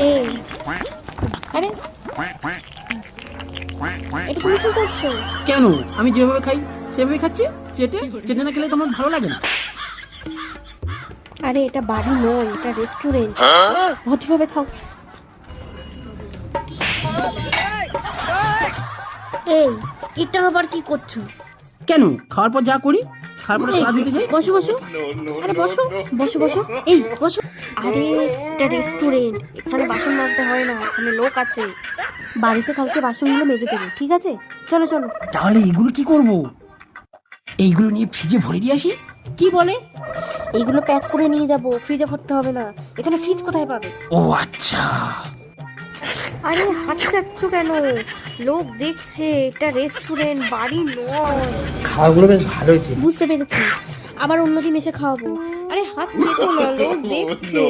এই, আরে এটা তুমি কি করছো? কেন? আমি যেভাবে খাই সেভাবে খাচ্ছি। চেটে চেটে না খেলে তোমার ভালো লাগে না? আরে এটা বাড়ি নয়, এটা রেস্টুরেন্ট, ভদ্রভাবে খাও। এই, এটা আবার কি করছো? কেন? খাওয়ার পর যা করি, খাওয়ার পরে এই, কাজ দিতে যাই। বসো বসো, আরে বসো বসো বসো, এই বসো। আরে এটা রেস্টুরেন্ট, এখানে বাসন মাজতে হয় না, এখানে লোক আছে। বাড়িতে কালকে বাসনগুলো মেজে দেবে, ঠিক আছে? চলো চলো। তাহলে এগুলো কি করব? এইগুলো নিয়ে ফ্রিজে ভরে দিয়ে আসি। কি বলে? এইগুলো প্যাক করে নিয়ে যাব, ফ্রিজে ভরতে হবে না। এখানে ফ্রিজ কোথায় পাবে? ও আচ্ছা। আরে হাত চাটছো কেন? লোক দেখছে, এটা রেস্টুরেন্ট, বাড়ি নয়। খাওয়াগুলো বেশ ভালো হয়েছে। বুঝতে পেরেছি, আবার অন্যদিন এসে খাওয়াবো। আরে হাত চেটো না, লোক দেখছে।